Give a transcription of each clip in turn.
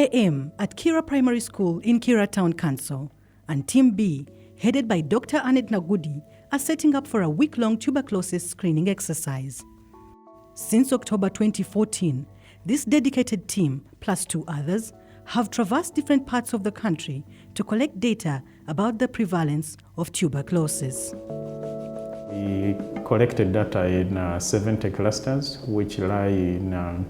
The aim at Kira Primary School in Kira Town Council and Team B, headed by Dr. Annette Nagudi, are setting up for a week-long tuberculosis screening exercise. Since October 2014, this dedicated team, plus 2 others, have traversed different parts of the country to collect data about the prevalence of tuberculosis. We collected data in 70 clusters, which lie in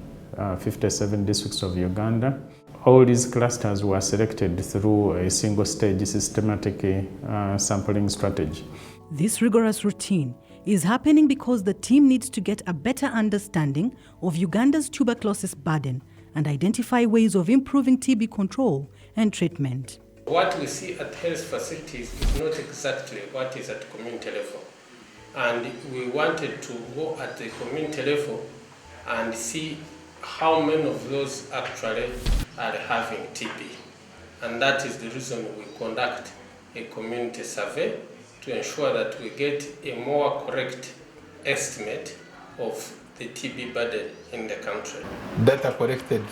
57 districts of Uganda. All these clusters were selected through a single-stage systematic sampling strategy. This rigorous routine is happening because the team needs to get a better understanding of Uganda's tuberculosis burden and identify ways of improving TB control and treatment. What we see at health facilities is not exactly what is at community level. And we wanted to go at the community level and see how many of those actually are having TB. And that is the reason we conduct a community survey to ensure that we get a more correct estimate of the TB burden in the country. Data collected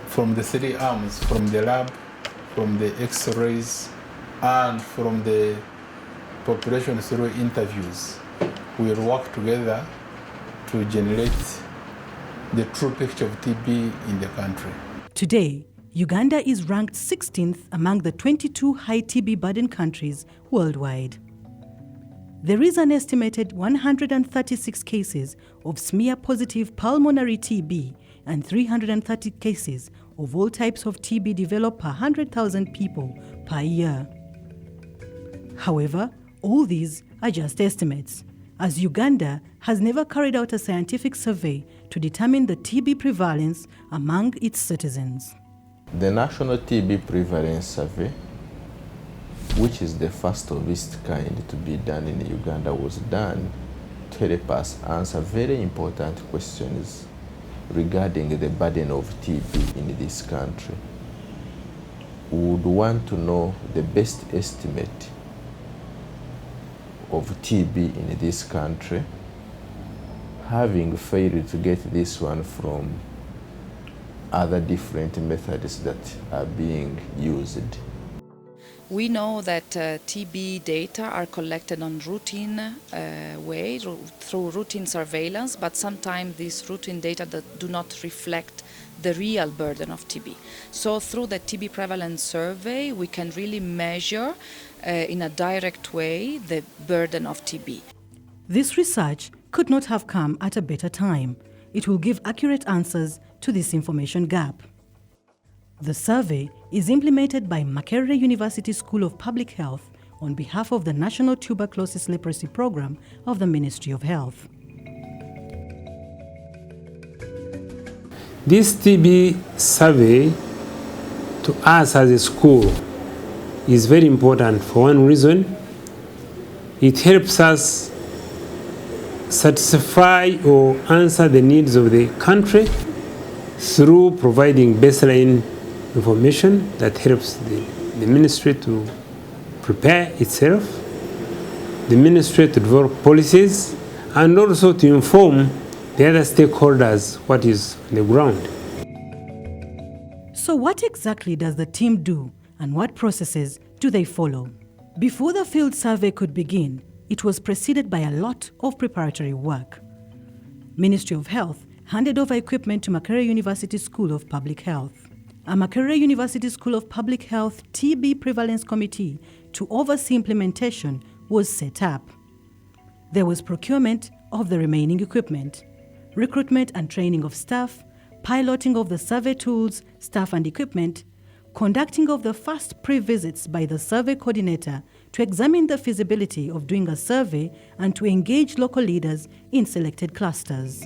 from the 3 arms, from the lab, from the X-rays, and from the population through interviews. We will work together to generate the true picture of TB in the country. Today, Uganda is ranked 16th among the 22 high TB burden countries worldwide. There is an estimated 136 cases of smear-positive pulmonary TB and 330 cases of all types of TB developed per 100,000 people per year. However, all these are just estimates, as Uganda has never carried out a scientific survey to determine the TB prevalence among its citizens. The National TB Prevalence Survey, which is the first of its kind to be done in Uganda, was done to help us answer very important questions regarding the burden of TB in this country. We would want to know the best estimate of TB in this country, having failed to get this one from other different methods that are being used. We know that TB data are collected on routine way, through routine surveillance, but sometimes these routine data that do not reflect the real burden of TB. So through the TB prevalence survey, we can really measure in a direct way the burden of TB. This research could not have come at a better time. It will give accurate answers to this information gap. The survey is implemented by Makerere University School of Public Health on behalf of the National Tuberculosis Leprosy Program of the Ministry of Health. This TB survey to us as a school is very important for one reason. It helps us satisfy or answer the needs of the country through providing baseline information that helps the ministry to prepare itself, the ministry to develop policies, and also to inform the other stakeholders what is on the ground. So what exactly does the team do and what processes do they follow? Before the field survey could begin, it was preceded by a lot of preparatory work. Ministry of Health handed over equipment to Makerere University School of Public Health. A Makerere University School of Public Health TB Prevalence Committee to oversee implementation was set up. There was procurement of the remaining equipment, recruitment and training of staff, piloting of the survey tools, staff and equipment, conducting of the first pre-visits by the survey coordinator to examine the feasibility of doing a survey and to engage local leaders in selected clusters.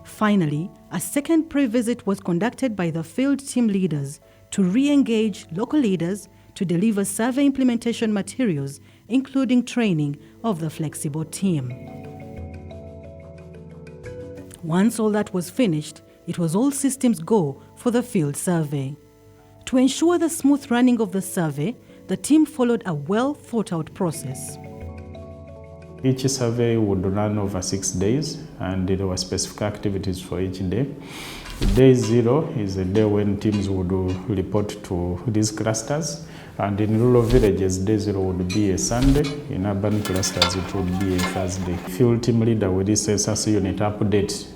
Finally, a second pre-visit was conducted by the field team leaders to re-engage local leaders to deliver survey implementation materials, including training of the flexible team. Once all that was finished, it was all systems go for the field survey. To ensure the smooth running of the survey, the team followed a well-thought-out process. Each survey would run over 6 days, and there were specific activities for each day. Day 0 is a day when teams would report to these clusters, and in rural villages, day 0 would be a Sunday. In urban clusters, it would be a Thursday. Field team leader with this census unit update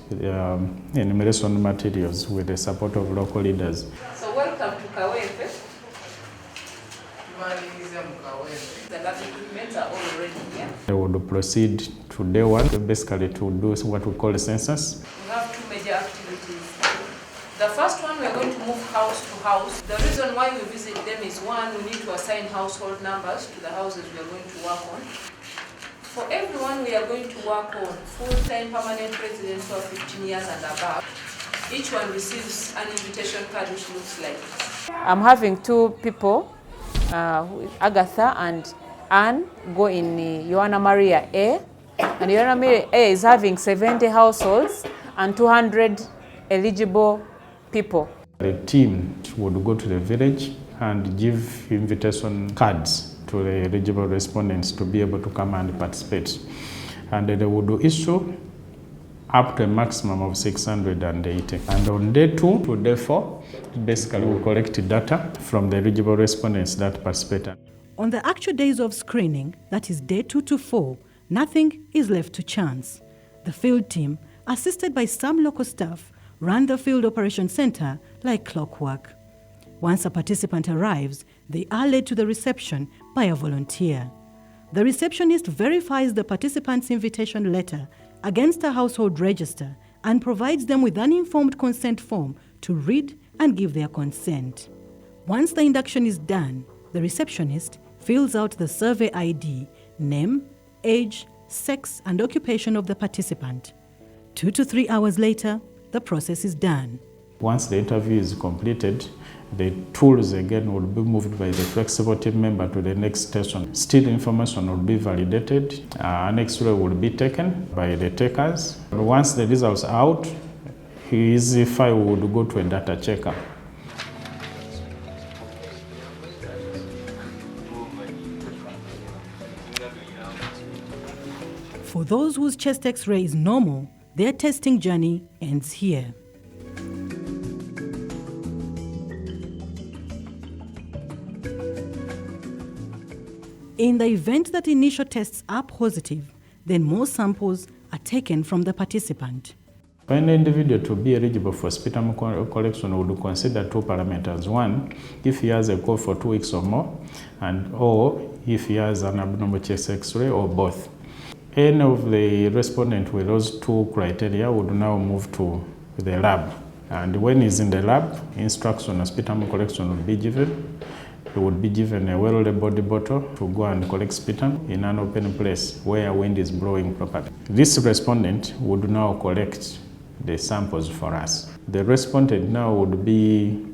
enumeration materials with the support of local leaders. So welcome to Kawempe. The lab equipment are all already here. They would proceed to day 1, basically to do what we call a census. We have 2 major activities. The first one, we are going to move house to house. The reason why we visit them is, 1, we need to assign household numbers to the houses we are going to work on. For everyone we are going to work on, full-time permanent residents who are 15 years and above, each one receives an invitation card which looks like this. I'm having 2 people, Agatha and Anne, go in Ioana Maria A. And Ioana Maria A is having 70 households and 200 eligible people. The team would go to the village and give invitation cards to the eligible respondents to be able to come and participate. And they would issue up to a maximum of 680. And on day 2 to day 4, basically we collect data from the eligible respondents that participated. On the actual days of screening, that is day 2 to 4, nothing is left to chance. The field team, assisted by some local staff, run the field operation center like clockwork. Once a participant arrives, they are led to the reception by a volunteer. The receptionist verifies the participant's invitation letter against a household register and provides them with an informed consent form to read and give their consent. Once the induction is done, the receptionist fills out the survey ID, name, age, sex, and occupation of the participant. 2 to 3 hours later, the process is done. Once the interview is completed, the tools again will be moved by the flexible team member to the next station. Still information will be validated. An X-ray will be taken by the takers. Once the results are out, his file would go to a data checker. For those whose chest X-ray is normal, their testing journey ends here. In the event that initial tests are positive, then more samples are taken from the participant. For an individual to be eligible for sputum collection, we would consider 2 parameters. 1, if he has a cough for 2 weeks or more, or if he has an abnormal chest X-ray, or both. Any of the respondents with those 2 criteria would now move to the lab. And when he's in the lab, instruction on sputum collection will be given. He would be given a well-labeled bottle to go and collect sputum in an open place where wind is blowing properly. This respondent would now collect the samples for us. The respondent now would be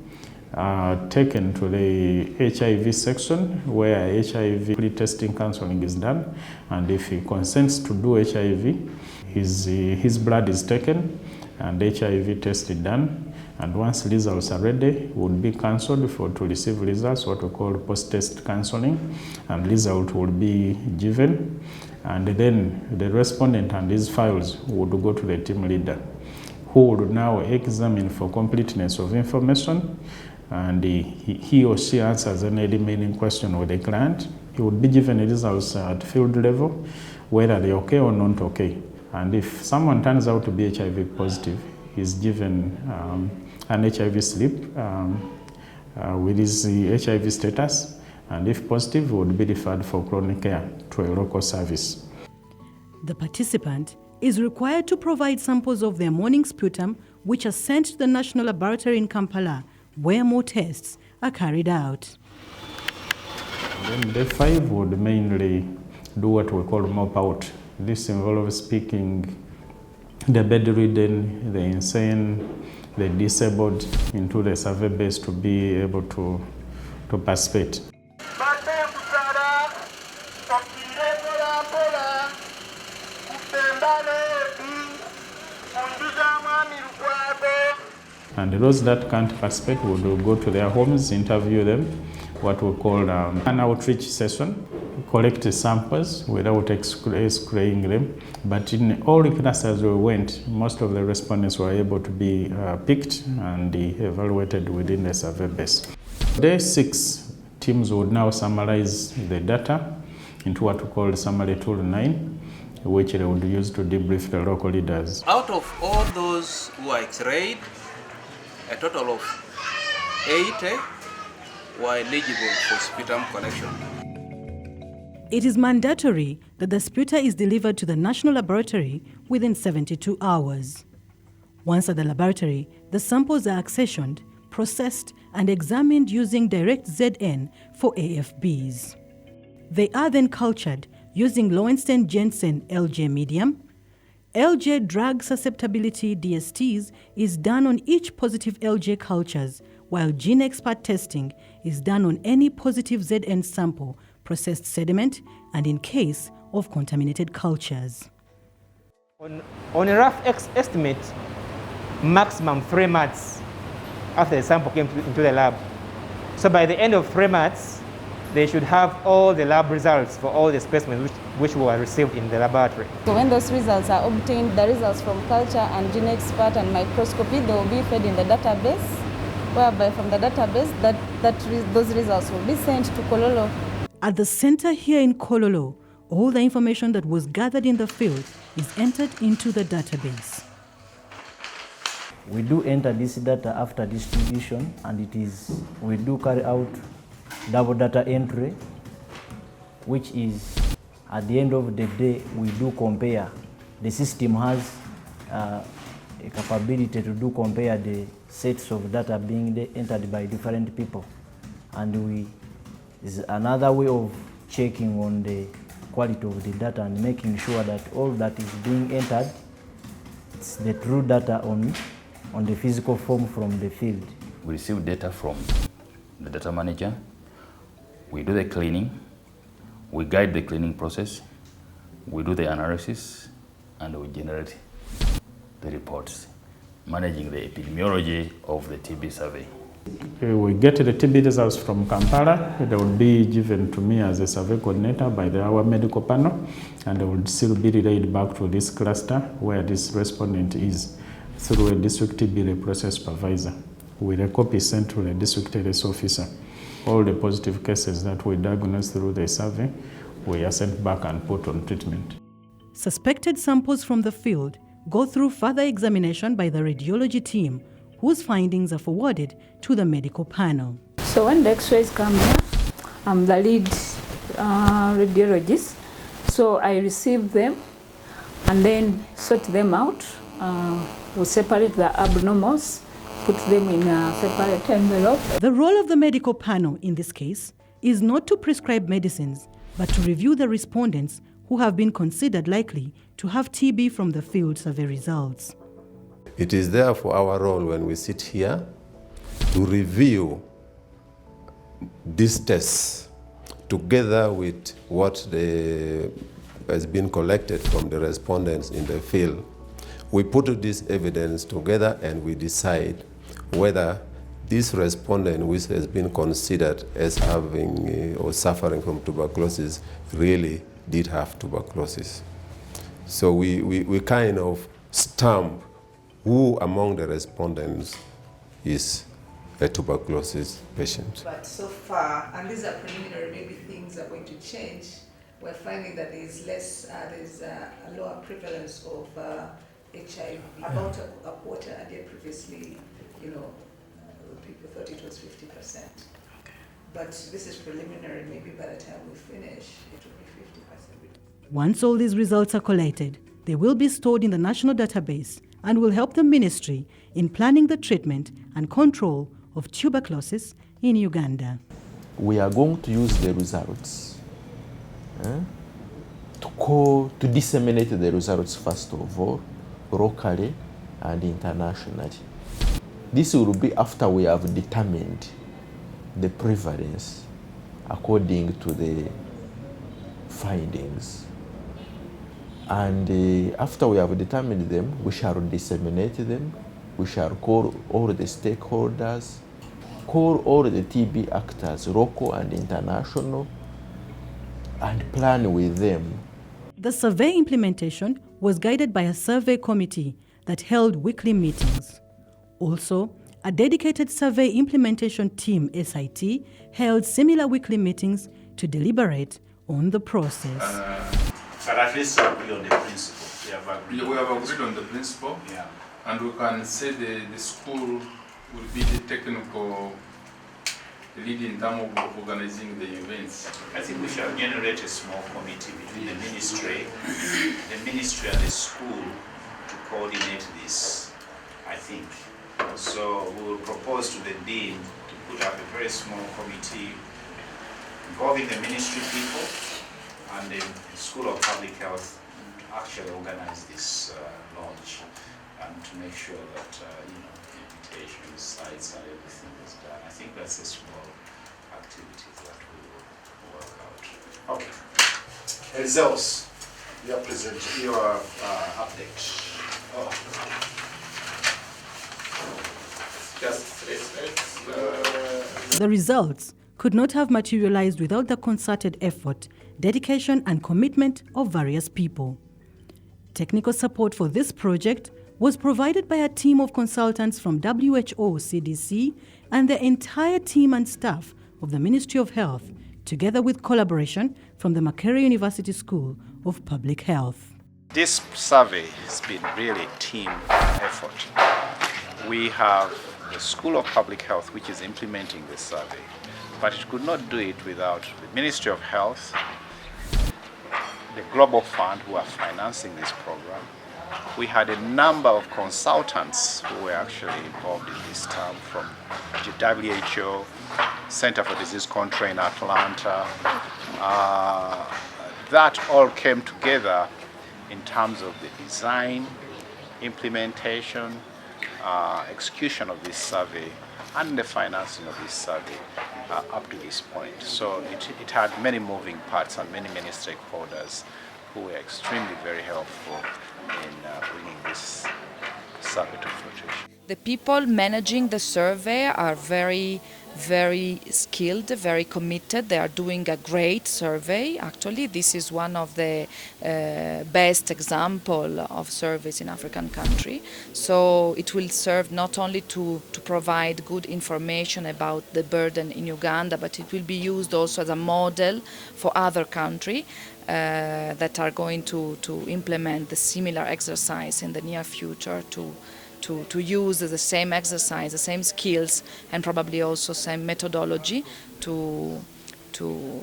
taken to the HIV section where HIV pre-testing counseling is done, and if he consents to do HIV, his blood is taken and HIV test is done. And once results are ready, would be cancelled to receive results, what we call post-test counseling, and result will be given. And then the respondent and his files would go to the team leader, who would now examine for completeness of information, and he or she answers any remaining question with the client. He would be given results at field level, whether they're okay or not okay. And if someone turns out to be HIV positive, he's given an HIV slip with his HIV status, and if positive, would be referred for chronic care to a local service. The participant is required to provide samples of their morning sputum, which are sent to the National Laboratory in Kampala, where more tests are carried out. Then day 5 would mainly do what we call mop out. This involves picking the bedridden, the insane, the disabled into the survey base to be able to participate. And those that can't participate would go to their homes, interview them, what we call an outreach session, collect samples without excluding them, but in all clusters we went, most of the respondents were able to be picked and evaluated within the survey base. Day 6, teams would now summarize the data into what we call summary tool 9, which they would use to debrief the local leaders. Out of all those who are X-rayed, a total of 80 were eligible for sputum collection. It is mandatory that the sputa is delivered to the national laboratory within 72 hours. Once at the laboratory, the samples are accessioned, processed, and examined using direct ZN for AFBs. They are then cultured using Lowenstein-Jensen LJ medium. LJ drug susceptibility DSTs is done on each positive LJ cultures, while gene expert testing is done on any positive ZN sample, processed sediment, and in case of contaminated cultures. On a rough estimate, maximum 3 months after the sample came into the lab. So by the end of 3 months, they should have all the lab results for all the specimens which were received in the laboratory. So when those results are obtained, the results from culture and gene expert and microscopy, they will be fed in the database, whereby from the database, those results will be sent to Kololo. At the center here in Kololo, all the information that was gathered in the field is entered into the database. We do enter this data after distribution, and we do carry out double data entry, which is at the end of the day we do compare. The system has a capability to do compare the sets of data being entered by different people, and is another way of checking on the quality of the data and making sure that all that is being entered, it's the true data on the physical form from the field. We receive data from the data manager, we do the cleaning, we guide the cleaning process, we do the analysis, and we generate the reports, managing the epidemiology of the TB survey. We get the TB results from Kampala. They will be given to me as a survey coordinator by our medical panel, and they will still be relayed back to this cluster where this respondent is through a district TB process supervisor, with a copy sent to the district LS officer. All the positive cases that we diagnose through the survey, we are sent back and put on treatment. Suspected samples from the field go through further examination by the radiology team, whose findings are forwarded to the medical panel. So when the x-rays come here, I'm the lead radiologist. So I receive them and then sort them out. We'll separate the abnormals, put them in a separate envelope. The role of the medical panel in this case is not to prescribe medicines, but to review the respondents who have been considered likely to have TB from the field survey results. It is therefore our role when we sit here to review these tests together with what has been collected from the respondents in the field. We put this evidence together and we decide whether this respondent, which has been considered as having or suffering from tuberculosis, really did have tuberculosis. So we kind of stamp who among the respondents is a tuberculosis patient. But so far, and these are preliminary, maybe things are going to change, we're finding that there's a lower prevalence of HIV. About a quarter a day previously, people thought it was 50%. Okay. But this is preliminary, maybe by the time we finish, it will be 50%. Once all these results are collated, they will be stored in the national database and will help the ministry in planning the treatment and control of tuberculosis in Uganda. We are going to use the results to disseminate the results first of all, locally and internationally. This will be after we have determined the prevalence according to the findings. And after we have determined them, we shall disseminate them. We shall call all the stakeholders, call all the TB actors, local and international, and plan with them. The survey implementation was guided by a survey committee that held weekly meetings. Also, a dedicated survey implementation team, SIT, held similar weekly meetings to deliberate on the process. But at least agree on the principle. We have agreed on the principle. Yeah. And we can say the school will be the technical lead in terms of organizing the events. I think we shall generate a small committee between the ministry and the school to coordinate this, I think. So we will propose to the dean to put up a very small committee involving the ministry people and the School of Public Health to actually organize this launch and to make sure that invitations, sites, and everything is done. I think that's a small activity that we will work out. Okay. Results. Your update. The results could not have materialized without the concerted effort, dedication and commitment of various people. Technical support for this project was provided by a team of consultants from WHO, CDC, and the entire team and staff of the Ministry of Health, together with collaboration from the Makerere University School of Public Health. This survey has been really a team effort. We have the School of Public Health, which is implementing this survey, but it could not do it without the Ministry of Health, the Global Fund, who are financing this program. We had a number of consultants who were actually involved in this term from WHO, Center for Disease Control in Atlanta. That all came together in terms of the design, implementation, execution of this survey, and the financing of this survey up to this point. So it had many moving parts and many stakeholders who were extremely very helpful in bringing this survey to fruition. The people managing the survey are very skilled, very committed. They are doing a great survey. Actually, this is one of the best example of surveys in African country. So it will serve not only to provide good information about the burden in Uganda, but it will be used also as a model for other countries that are going to implement the similar exercise in the near future to use the same exercise, the same skills, and probably also same methodology to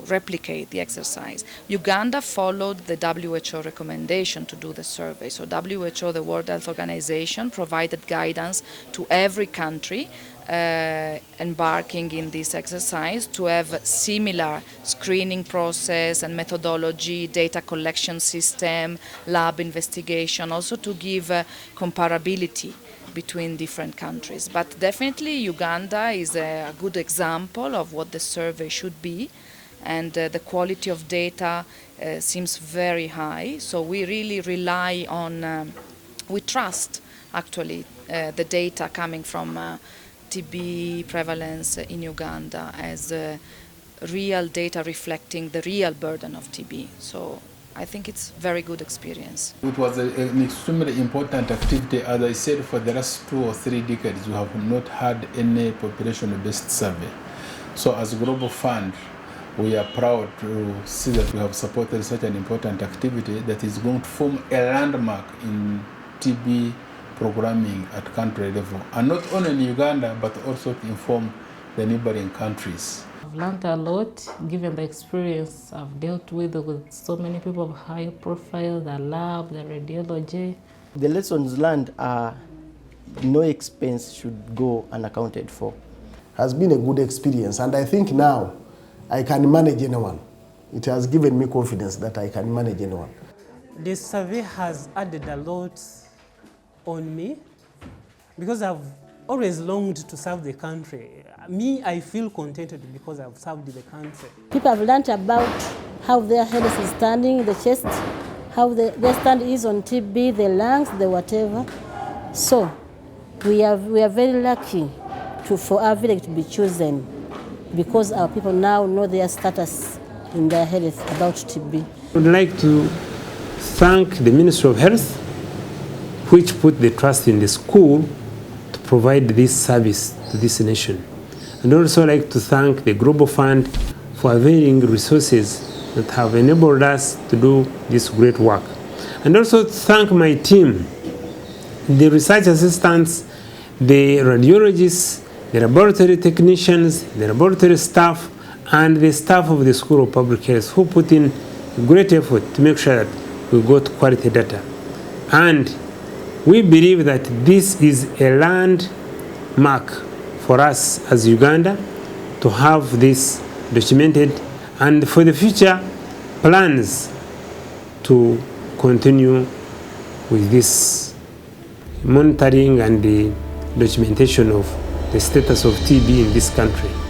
replicate the exercise. Uganda followed the WHO recommendation to do the survey. So WHO, the World Health Organization, provided guidance to every country embarking in this exercise to have a similar screening process and methodology, data collection system, lab investigation, also to give comparability between different countries. But definitely Uganda is a good example of what the survey should be, and the quality of data seems very high. So we really rely on, we trust actually the data coming from TB prevalence in Uganda as real data reflecting the real burden of TB. So I think it's a very good experience. It was an extremely important activity. As I said, for the last 2 or 3 decades, we have not had any population-based survey. So as Global Fund, we are proud to see that we have supported such an important activity that is going to form a landmark in TB programming at country level. And not only in Uganda, but also to inform the neighboring countries. I've learned a lot given the experience I've dealt with so many people of high profile, the lab, the radiology. The lessons learned are no expense should go unaccounted for. Has been a good experience, and I think now I can manage anyone. It has given me confidence that I can manage anyone. This survey has added a lot on me because I've always longed to serve the country. Me, I feel contented because I've served the country. People have learned about how their health is standing, the chest, how their stand is on TB, the lungs, the whatever. So we are very lucky for our village to be chosen because our people now know their status in their health about TB. I would like to thank the Ministry of Health, which put the trust in the school to provide this service to this nation. And also like to thank the Global Fund for availing resources that have enabled us to do this great work. And also to thank my team, the research assistants, the radiologists, the laboratory technicians, the laboratory staff, and the staff of the School of Public Health who put in great effort to make sure that we got quality data. And we believe that this is a landmark for us as Uganda to have this documented, and for the future plans to continue with this monitoring and the documentation of the status of TB in this country.